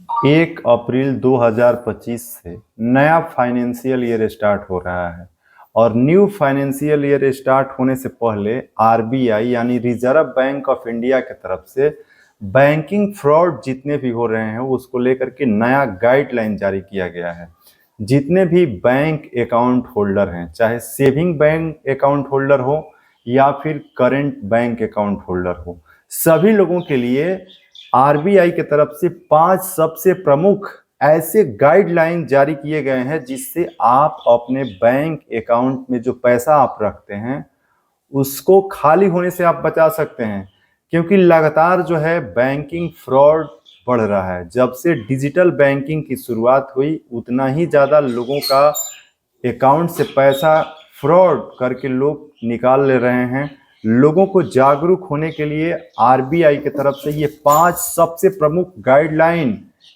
1 अप्रैल 2025 से नया financial year start हो रहा है और न्यू फाइनेंशियल ईयर स्टार्ट होने से पहले आरबीआई यानी रिजर्व बैंक ऑफ इंडिया की तरफ से बैंकिंग फ्रॉड जितने भी हो रहे हैं उसको लेकर के नया गाइडलाइन जारी किया गया है। जितने भी बैंक अकाउंट होल्डर हैं, चाहे सेविंग बैंक अकाउंट होल्डर हो या फिर करंट बैंक अकाउंट होल्डर हो, सभी लोगों के लिए आरबीआई की तरफ से 5 सबसे प्रमुख ऐसे गाइडलाइन जारी किए गए हैं जिससे आप अपने बैंक अकाउंट में जो पैसा आप रखते हैं उसको खाली होने से आप बचा सकते हैं। क्योंकि लगातार जो है बैंकिंग फ्रॉड बढ़ रहा है। जब से डिजिटल बैंकिंग की शुरुआत हुई उतना ही ज़्यादा लोगों का अकाउंट से पैसा फ्रॉड करके लोग निकाल ले रहे हैं। लोगों को जागरूक होने के लिए आरबीआई की तरफ से ये 5 सबसे प्रमुख गाइडलाइन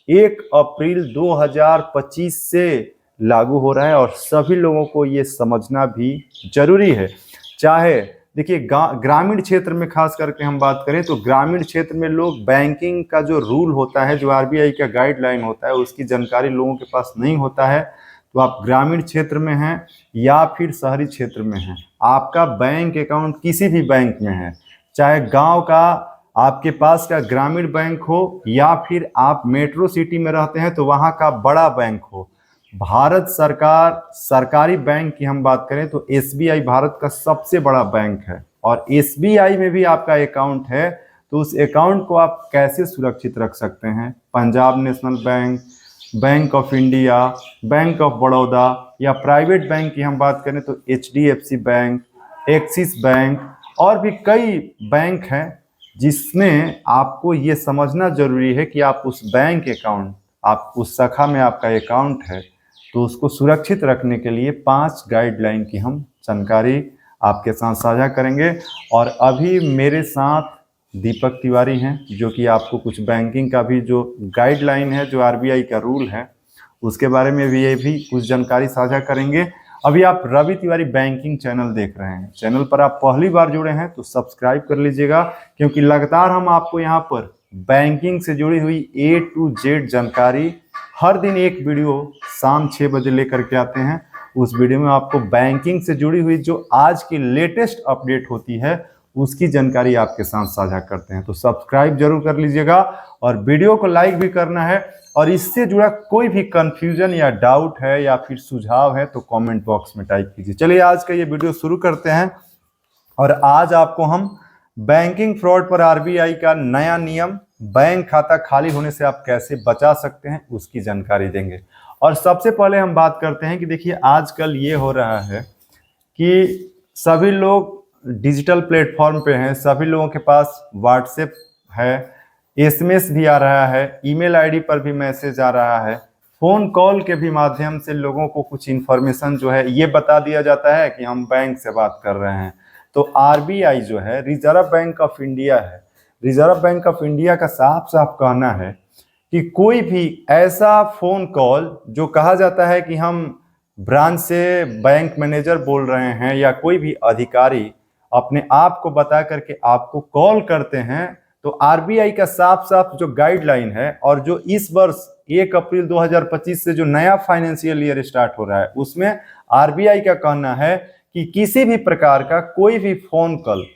1 अप्रैल 2025 से लागू हो रहा है और सभी लोगों को ये समझना भी जरूरी है। चाहे देखिए ग्रामीण क्षेत्र में खास करके हम बात करें तो ग्रामीण क्षेत्र में लोग बैंकिंग का जो रूल होता है, जो आरबीआई का गाइडलाइन होता है, उसकी जानकारी लोगों के पास नहीं होता है। तो आप ग्रामीण क्षेत्र में हैं या फिर शहरी क्षेत्र में हैं, आपका बैंक अकाउंट किसी भी बैंक में है, चाहे गांव का आपके पास का ग्रामीण बैंक हो या फिर आप मेट्रो सिटी में रहते हैं तो वहां का बड़ा बैंक हो, भारत सरकार सरकारी बैंक की हम बात करें तो एसबीआई भारत का सबसे बड़ा बैंक है और एसबीआई में भी आपका अकाउंट है तो उस अकाउंट को आप कैसे सुरक्षित रख सकते हैं। Punjab national bank, bank of India, bank of Baroda या प्राइवेट बैंक की हम बात करें तो एचडीएफसी बैंक, एक्सिस बैंक और भी कई बैंक हैं जिसमें आपको ये समझना जरूरी है कि आप उस बैंक अकाउंट, आप उस शाखा में आपका अकाउंट है तो उसको सुरक्षित रखने के लिए 5 गाइडलाइन की हम जानकारी आपके साथ साझा करेंगे। और अभी मेरे साथ दीपक तिवारी हैं जो कि आपको कुछ बैंकिंग का भी जो गाइडलाइन है, जो आरबीआई का रूल है, उसके बारे में भी ये भी कुछ जानकारी साझा करेंगे। अभी आप रवि तिवारी बैंकिंग चैनल देख रहे हैं, चैनल पर आप पहली बार जुड़े हैं तो सब्सक्राइब कर लीजिएगा क्योंकि लगातार हम आपको यहाँ पर बैंकिंग से जुड़ी हुई A to Z जानकारी हर दिन एक वीडियो शाम 6 बजे लेकर के आते हैं। उस वीडियो में आपको बैंकिंग से जुड़ी हुई जो आज की लेटेस्ट अपडेट होती है उसकी जानकारी आपके साथ साझा करते हैं। तो सब्सक्राइब जरूर कर लीजिएगा और वीडियो को लाइक भी करना है और इससे जुड़ा कोई भी कंफ्यूजन या डाउट है या फिर सुझाव है तो कमेंट बॉक्स में टाइप कीजिए। चलिए आज का ये वीडियो शुरू करते हैं और आज आपको हम बैंकिंग फ्रॉड पर आरबीआई का नया नियम, बैंक खाता खाली होने से आप कैसे बचा सकते हैं, उसकी जानकारी देंगे। और सबसे पहले हम बात करते हैं कि देखिए आजकल ये हो रहा है कि सभी लोग डिजिटल प्लेटफॉर्म पे हैं, सभी लोगों के पास व्हाट्सएप है, एसएमएस भी आ रहा है, ईमेल आईडी पर भी मैसेज आ रहा है, फोन कॉल के भी माध्यम से लोगों को कुछ इन्फॉर्मेशन जो है ये बता दिया जाता है कि हम बैंक से बात कर रहे हैं। तो आरबीआई जो है, रिजर्व बैंक ऑफ इंडिया है, रिजर्व बैंक ऑफ इंडिया का साफ साफ कहना है कि कोई भी ऐसा फोन कॉल जो कहा जाता है कि हम ब्रांच से बैंक मैनेजर बोल रहे हैं या कोई भी अधिकारी अपने आप को बता करके आपको कॉल करते हैं, तो आरबीआई का साफ साफ जो गाइडलाइन है और जो इस वर्ष 1 अप्रैल 2025 से जो नया फाइनेंशियल ईयर स्टार्ट हो रहा है उसमें आरबीआई का कहना है कि किसी भी प्रकार का कोई भी फोन कॉल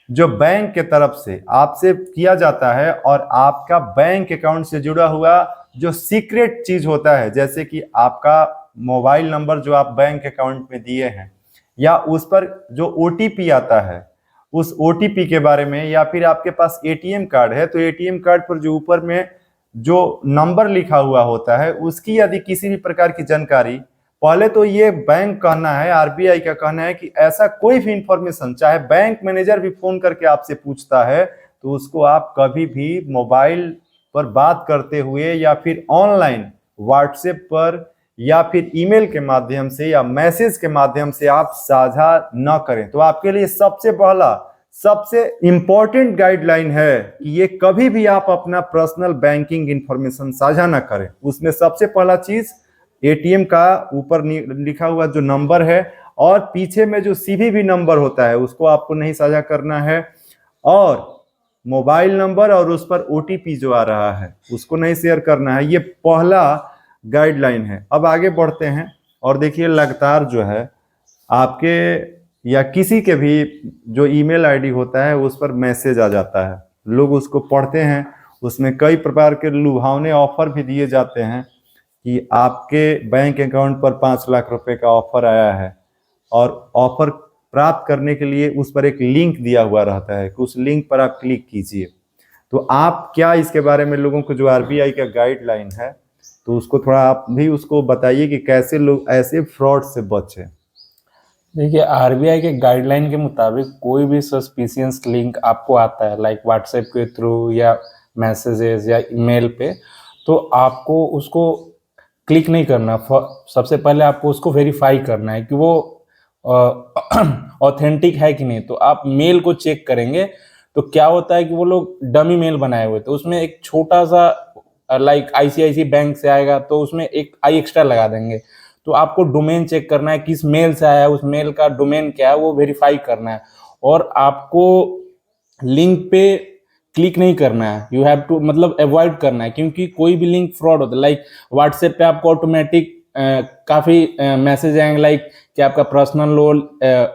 जो बैंक के तरफ से आपसे किया जाता है और आपका बैंक अकाउंट से जुड़ा हुआ जो सीक्रेट चीज होता है, जैसे कि आपका मोबाइल नंबर जो आप बैंक अकाउंट में दिए हैं या उस पर जो ओटीपी आता है उस ओटीपी के बारे में, या फिर आपके पास एटीएम कार्ड है तो एटीएम कार्ड पर जो ऊपर में जो नंबर लिखा हुआ होता है उसकी यदि किसी भी प्रकार की जानकारी, पहले तो ये बैंक कहना है, आरबीआई का कहना है कि ऐसा कोई भी इंफॉर्मेशन चाहे बैंक मैनेजर भी फोन करके आपसे पूछता है तो उसको आप कभी भी मोबाइल पर बात करते हुए या फिर ऑनलाइन व्हाट्सएप पर या फिर ईमेल के माध्यम से या मैसेज के माध्यम से आप साझा न करें। तो आपके लिए सबसे पहला सबसे इंपॉर्टेंट गाइडलाइन है कि ये कभी भी आप अपना पर्सनल बैंकिंग इंफॉर्मेशन साझा ना करें। उसमें सबसे पहला चीज एटीएम का ऊपर लिखा हुआ जो नंबर है और पीछे में जो सीवीवी नंबर होता है उसको आपको नहीं साझा करना है। और मोबाइल नंबर और उस पर ओटीपी जो आ रहा है उसको नहीं शेयर करना है। ये पहला गाइडलाइन है। अब आगे बढ़ते हैं और देखिए लगातार जो है आपके या किसी के भी जो ईमेल आईडी होता है उस पर मैसेज आ जाता है, लोग उसको पढ़ते हैं, उसमें कई प्रकार के लुभावने ऑफर भी दिए जाते हैं कि आपके बैंक अकाउंट पर 5 लाख रुपए का ऑफर आया है, और ऑफर प्राप्त करने के लिए उस पर एक लिंक दिया हुआ रहता है कि उस लिंक पर आप क्लिक कीजिए। तो आप क्या इसके बारे में लोगों को जो आरबीआई का गाइडलाइन है तो उसको थोड़ा आप भी उसको बताइए कि कैसे लोग ऐसे फ्रॉड से बचें। देखिए, आरबीआई के गाइडलाइन के मुताबिक कोई भी सस्पिशियस लिंक आपको आता है लाइक व्हाट्सएप के थ्रू या मैसेजेस या ईमेल पे, तो आपको उसको क्लिक नहीं करना। सबसे पहले आपको उसको वेरीफाई करना है कि वो ऑथेंटिक है कि नहीं। तो आप मेल को चेक करेंगे तो क्या होता है कि वो लोग डमी मेल बनाए हुए, तो उसमें एक छोटा सा लाइक आईसीआईसी बैंक से आएगा तो उसमें एक आई एक्स्ट्रा लगा देंगे। तो आपको डोमेन चेक करना है, किस मेल से आया है, उस मेल का डोमेन क्या है वो वेरीफाई करना है। और आपको लिंक पे क्लिक नहीं करना है, यू हैव टू मतलब अवॉइड करना है, क्योंकि कोई भी लिंक फ्रॉड होता है। लाइक व्हाट्सएप पे आपको ऑटोमेटिक काफ़ी मैसेज आएंगे लाइक कि आपका पर्सनल लोन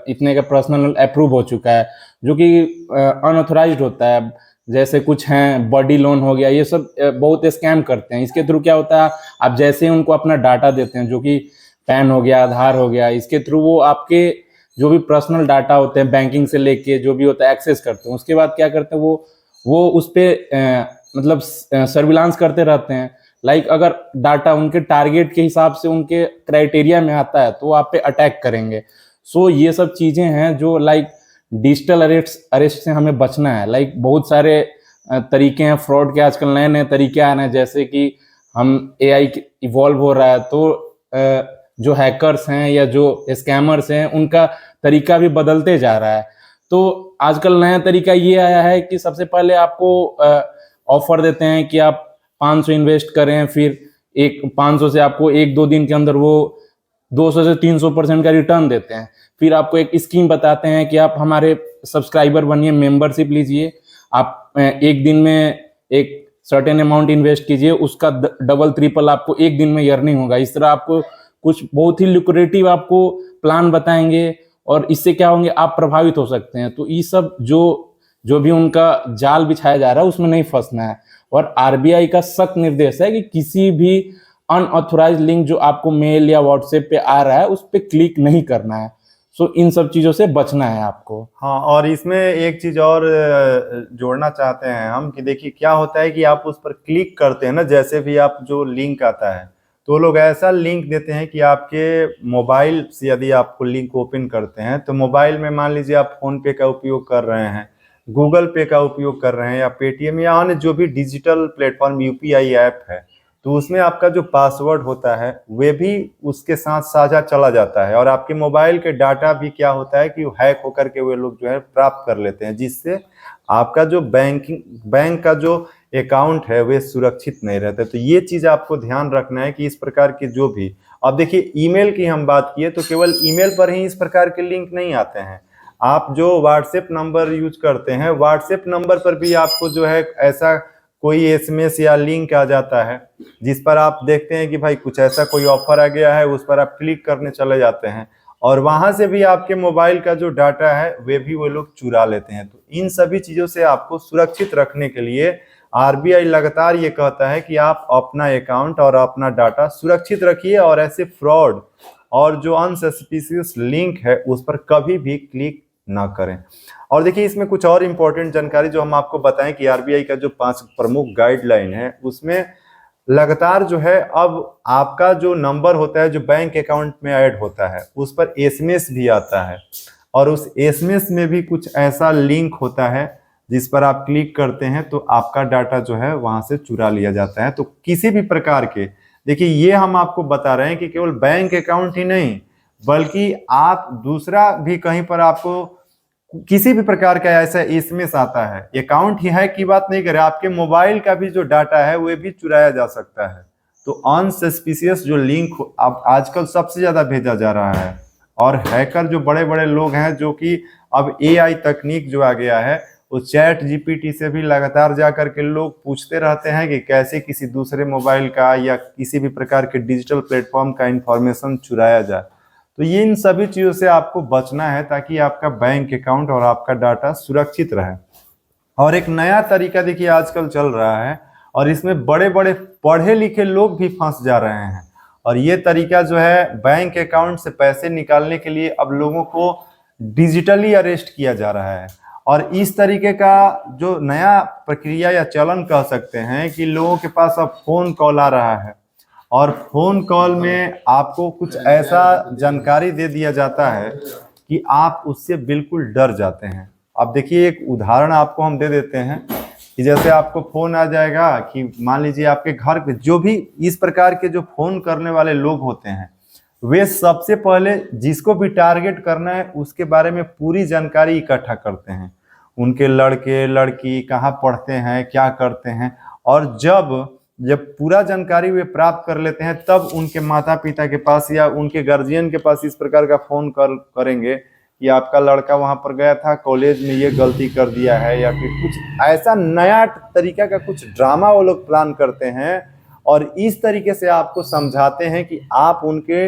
इतने का पर्सनल लोन अप्रूव हो चुका है, जो कि अनऑथराइज्ड होता है। जैसे कुछ हैं बॉडी लोन हो गया, ये सब बहुत स्कैम करते हैं। इसके थ्रू क्या होता है, आप जैसे ही उनको अपना डाटा देते हैं, जो कि पैन हो गया, आधार हो गया, इसके थ्रू वो आपके जो भी पर्सनल डाटा होते हैं बैंकिंग से लेके जो भी होता है एक्सेस करते हैं। उसके बाद क्या करते हैं, वो उस पर मतलब सर्विलांस करते रहते हैं। लाइक अगर डाटा उनके टारगेट के हिसाब से उनके क्राइटेरिया में आता है तो वो आप पे अटैक करेंगे। सो ये सब चीज़ें हैं जो लाइक डिजिटल अरेस्ट से हमें बचना है। लाइक बहुत सारे तरीके हैं फ्रॉड के, आजकल नए नए तरीके आ रहे हैं, जैसे कि हम एआई इवॉल्व हो रहा है, तो जो हैकर्स हैं या जो स्कैमर्स हैं उनका तरीका भी बदलते जा रहा है। तो आजकल नया तरीका ये आया है कि सबसे पहले आपको ऑफर देते हैं कि आप 500 इन्वेस्ट करें, फिर 500 से आपको 1-2 दिन के अंदर वो 200 से 300% का रिटर्न देते हैं। फिर आपको एक स्कीम बताते हैं कि आप हमारे सब्सक्राइबर बनिए, मेंबरशिप लीजिए, आप एक दिन में एक सर्टेन अमाउंट इन्वेस्ट कीजिए, उसका डबल ट्रिपल आपको एक दिन में अर्निंग होगा। इस तरह आपको कुछ बहुत ही लुक्रेटिव आपको प्लान बताएंगे और इससे क्या होंगे, आप प्रभावित हो सकते हैं। तो ये सब जो भी उनका जाल बिछाया जा रहा है उसमें नहीं फंसना है। और आरबीआई का सख्त निर्देश है कि किसी भी अनऑथोराइज लिंक जो आपको मेल या व्हाट्सएप पे आ रहा है उस पर क्लिक नहीं करना है। सो इन सब चीज़ों से बचना है आपको। हाँ, और इसमें एक चीज और जोड़ना चाहते हैं हम कि देखिए क्या होता है कि आप उस पर क्लिक करते हैं ना, जैसे भी आप जो लिंक आता है तो लोग ऐसा लिंक देते हैं कि आपके मोबाइल से यदि आपको लिंक ओपन करते हैं तो मोबाइल में मान लीजिए आप फोन पे का उपयोग कर रहे हैं, गूगल पे का उपयोग कर रहे हैं, या पेटीएम या अन्य जो भी डिजिटल प्लेटफॉर्म यूपीआई ऐप है, तो उसमें आपका जो पासवर्ड होता है वे भी उसके साथ साझा चला जाता है, और आपके मोबाइल के डाटा भी क्या होता है कि हैक होकर के वे लोग जो है प्राप्त कर लेते हैं, जिससे आपका जो बैंक का जो अकाउंट है वे सुरक्षित नहीं रहते। तो ये चीज आपको ध्यान रखना है कि इस प्रकार के जो भी, अब देखिए ईमेल की हम बात किए तो केवल ईमेल पर ही इस प्रकार के लिंक नहीं आते हैं। आप जो व्हाट्सएप नंबर यूज करते हैं, व्हाट्सएप नंबर पर भी आपको जो है ऐसा कोई एसएमएस या लिंक आ जाता है जिस पर आप देखते हैं कि भाई कुछ ऐसा कोई ऑफर आ गया है, उस पर आप क्लिक करने चले जाते हैं और वहां से भी आपके मोबाइल का जो डाटा है वे भी वो लोग चुरा लेते हैं। तो इन सभी चीजों से आपको सुरक्षित रखने के लिए आरबीआई लगातार ये कहता है कि आप अपना अकाउंट और अपना डाटा सुरक्षित रखिए और ऐसे फ्रॉड और जो अनसस्पिशियस लिंक है उस पर कभी भी क्लिक ना करें। और देखिए इसमें कुछ और इम्पोर्टेंट जानकारी जो हम आपको बताएं कि आरबीआई का जो 5 प्रमुख गाइडलाइन है उसमें लगातार जो है अब आपका जो नंबर होता है जो बैंक अकाउंट में ऐड होता है उस पर एसएमएस भी आता है, और उस एसएमएस में भी कुछ ऐसा लिंक होता है जिस पर आप क्लिक करते हैं तो आपका डाटा जो है वहां से चुरा लिया जाता है। तो किसी भी प्रकार के, देखिए ये हम आपको बता रहे हैं कि केवल बैंक अकाउंट ही नहीं बल्कि आप दूसरा भी कहीं पर आपको किसी भी प्रकार का ऐसा एसएमएस आता है, अकाउंट ही है की बात नहीं करें, आपके मोबाइल का भी जो डाटा है वो भी चुराया जा सकता है। तो अनसस्पिशियस जो लिंक अब आजकल सबसे ज्यादा भेजा जा रहा है, और हैकर जो बड़े बड़े लोग हैं जो कि अब एआई तकनीक जो आ गया है वो चैट जीपीटी से भी लगातार जा करके लोग पूछते रहते हैं कि कैसे किसी दूसरे मोबाइल का या किसी भी प्रकार के डिजिटल प्लेटफॉर्म का इंफॉर्मेशन चुराया जाए। तो ये इन सभी चीज़ों से आपको बचना है ताकि आपका बैंक अकाउंट और आपका डाटा सुरक्षित रहे। और एक नया तरीका देखिए आजकल चल रहा है और इसमें बड़े बड़े पढ़े लिखे लोग भी फंस जा रहे हैं। और ये तरीका जो है बैंक अकाउंट से पैसे निकालने के लिए अब लोगों को डिजिटली अरेस्ट किया जा रहा है। और इस तरीके का जो नया प्रक्रिया या चलन कह सकते हैं कि लोगों के पास अब फोन कॉल आ रहा है और फोन कॉल में आपको कुछ ऐसा जानकारी दे दिया जाता है कि आप उससे बिल्कुल डर जाते हैं। अब देखिए एक उदाहरण आपको हम दे देते हैं कि जैसे आपको फोन आ जाएगा कि मान लीजिए आपके घर पे जो भी इस प्रकार के जो फोन करने वाले लोग होते हैं वे सबसे पहले जिसको भी टारगेट करना है उसके बारे में पूरी जानकारी इकट्ठा करते हैं। उनके लड़के लड़की कहाँ पढ़ते हैं, क्या करते हैं, और जब पूरा जानकारी वे प्राप्त कर लेते हैं तब उनके माता पिता के पास या उनके गार्जियन के पास इस प्रकार का फोन करेंगे कि आपका लड़का वहां पर गया था, कॉलेज में ये गलती कर दिया है, या फिर कुछ ऐसा नया तरीका का कुछ ड्रामा वो लोग प्लान करते हैं और इस तरीके से आपको समझाते हैं कि आप उनके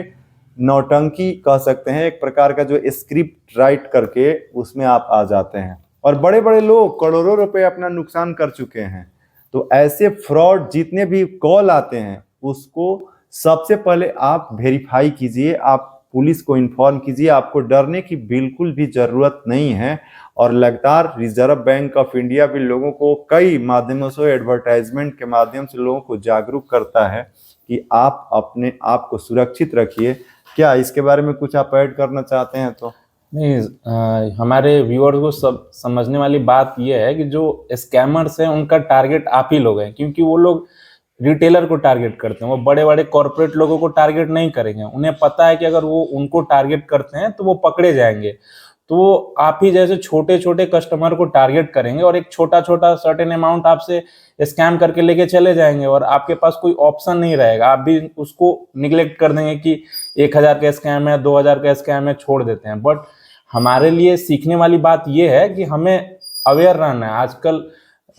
नौटंकी कह सकते हैं, एक प्रकार का जो स्क्रिप्ट राइट करके उसमें आप आ जाते हैं। और बड़े बड़े लोग करोड़ों रुपए अपना नुकसान कर चुके हैं। तो ऐसे फ्रॉड जितने भी कॉल आते हैं उसको सबसे पहले आप वेरीफाई कीजिए, आप पुलिस को इन्फॉर्म कीजिए। आपको डरने की बिल्कुल भी जरूरत नहीं है। और लगातार रिजर्व बैंक ऑफ इंडिया भी लोगों को कई माध्यमों से एडवर्टाइजमेंट के माध्यम से लोगों को जागरूक करता है कि आप अपने आप को सुरक्षित रखिए। क्या इसके बारे में कुछ आप ऐड करना चाहते हैं? तो नहीं, हमारे व्यूअर्स को सब समझने वाली बात यह है कि जो स्कैमर्स हैं उनका टारगेट आप ही लोग हैं, क्योंकि वो लोग रिटेलर को टारगेट करते हैं, वो बड़े बड़े कॉर्पोरेट लोगों को टारगेट नहीं करेंगे। उन्हें पता है कि अगर वो उनको टारगेट करते हैं तो वो पकड़े जाएंगे। तो वो आप ही जैसे छोटे छोटे कस्टमर को टारगेट करेंगे और एक छोटा छोटा सर्टेन अमाउंट आपसे स्कैम करके लेके चले जाएंगे और आपके पास कोई ऑप्शन नहीं रहेगा। आप भी उसको निगलेक्ट कर देंगे कि 1,000 का स्कैम है, 2,000 का स्कैम है, छोड़ देते हैं। बट हमारे लिए सीखने वाली बात यह है कि हमें अवेयर रहना है। आजकल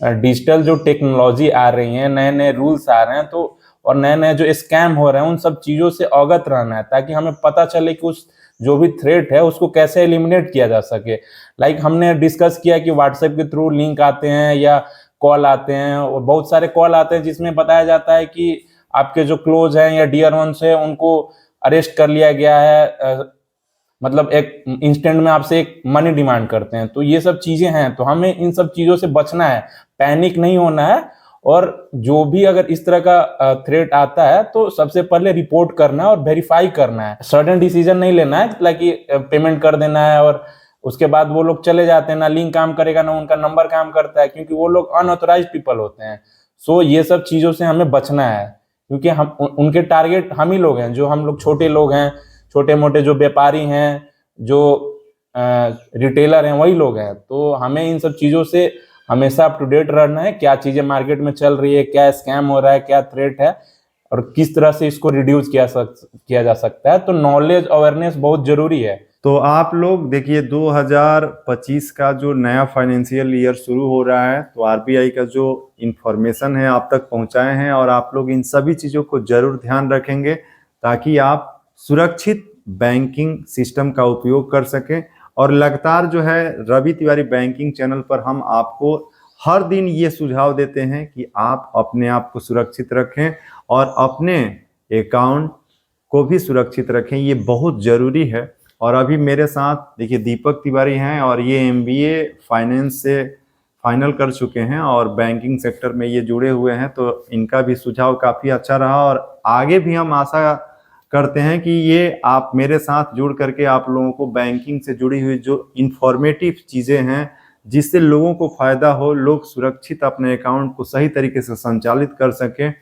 डिजिटल जो टेक्नोलॉजी आ रही है, नए नए रूल्स आ रहे हैं, तो और नए नए जो स्कैम हो रहे हैं उन सब चीज़ों से अवगत रहना है ताकि हमें पता चले कि उस जो भी थ्रेट है उसको कैसे एलिमिनेट किया जा सके। लाइक हमने डिस्कस किया कि व्हाट्सएप के थ्रू लिंक आते हैं या कॉल आते हैं, और बहुत सारे कॉल आते हैं जिसमें बताया जाता है कि आपके जो क्लोज हैं या डियर वंस है उनको अरेस्ट कर लिया गया है, मतलब एक इंस्टेंट में आपसे एक मनी डिमांड करते हैं। तो ये सब चीजें हैं, तो हमें इन सब चीजों से बचना है, पैनिक नहीं होना है। और जो भी अगर इस तरह का थ्रेट आता है तो सबसे पहले रिपोर्ट करना है और वेरीफाई करना है। सडन डिसीजन नहीं लेना है, लाइक पेमेंट कर देना है और उसके बाद वो लोग चले जाते हैं, ना लिंक काम करेगा ना उनका नंबर काम करता है, क्योंकि वो लोग अनऑथराइज्ड पीपल होते हैं। सो ये सब चीजों से हमें बचना है, क्योंकि हम उनके टारगेट हम ही लोग हैं, जो हम लोग छोटे लोग हैं, छोटे मोटे जो व्यापारी हैं, जो रिटेलर हैं, वही लोग हैं। तो हमें इन सब चीज़ों से हमेशा अप टू डेट रहना है, क्या चीज़ें मार्केट में चल रही है, क्या स्कैम हो रहा है, क्या थ्रेट है और किस तरह से इसको रिड्यूस किया जा सकता है। तो नॉलेज अवेयरनेस बहुत जरूरी है। तो आप लोग देखिए 2025 का जो नया फाइनेंशियल ईयर शुरू हो रहा है, तो आरबीआई का जो इंफॉर्मेशन है आप तक पहुंचाए हैं और आप लोग इन सभी चीज़ों को जरूर ध्यान रखेंगे ताकि आप सुरक्षित बैंकिंग सिस्टम का उपयोग कर सकें। और लगातार जो है रवि तिवारी बैंकिंग चैनल पर हम आपको हर दिन ये सुझाव देते हैं कि आप अपने आप को सुरक्षित रखें और अपने अकाउंट को भी सुरक्षित रखें, ये बहुत ज़रूरी है। और अभी मेरे साथ देखिए दीपक तिवारी हैं और ये एमबीए फाइनेंस से फाइनल कर चुके हैं और बैंकिंग सेक्टर में ये जुड़े हुए हैं, तो इनका भी सुझाव काफ़ी अच्छा रहा। और आगे भी हम आशा करते हैं कि ये आप मेरे साथ जुड़ करके आप लोगों को बैंकिंग से जुड़ी हुई जो इंफॉर्मेटिव चीज़ें हैं जिससे लोगों को फ़ायदा हो, लोग सुरक्षित अपने अकाउंट को सही तरीके से संचालित कर सकें,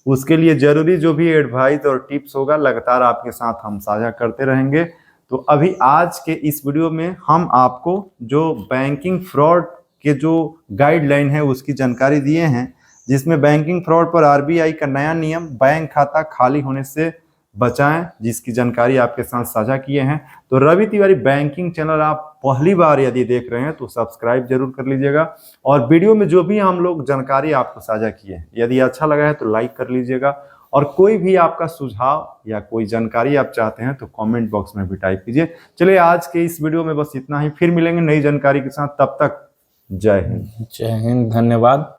उसके लिए ज़रूरी जो भी एडवाइस और टिप्स होगा लगातार आपके साथ हम साझा करते रहेंगे। तो अभी आज के इस वीडियो में हम आपको जो बैंकिंग फ्रॉड के जो गाइडलाइन है उसकी जानकारी दिए हैं, जिसमें बैंकिंग फ्रॉड पर आरबीआई का नया नियम बैंक खाता खाली होने से बचाएं, जिसकी जानकारी आपके साथ साझा किए हैं। तो रवि तिवारी बैंकिंग चैनल आप पहली बार यदि देख रहे हैं तो सब्सक्राइब जरूर कर लीजिएगा, और वीडियो में जो भी हम लोग जानकारी आपको साझा किए हैं यदि अच्छा लगा है तो लाइक कर लीजिएगा, और कोई भी आपका सुझाव या कोई जानकारी आप चाहते हैं तो कमेंट बॉक्स में भी टाइप कीजिए। चलिए आज के इस वीडियो में बस इतना ही, फिर मिलेंगे नई जानकारी के साथ, तब तक जय हिंद। जय हिंद, धन्यवाद।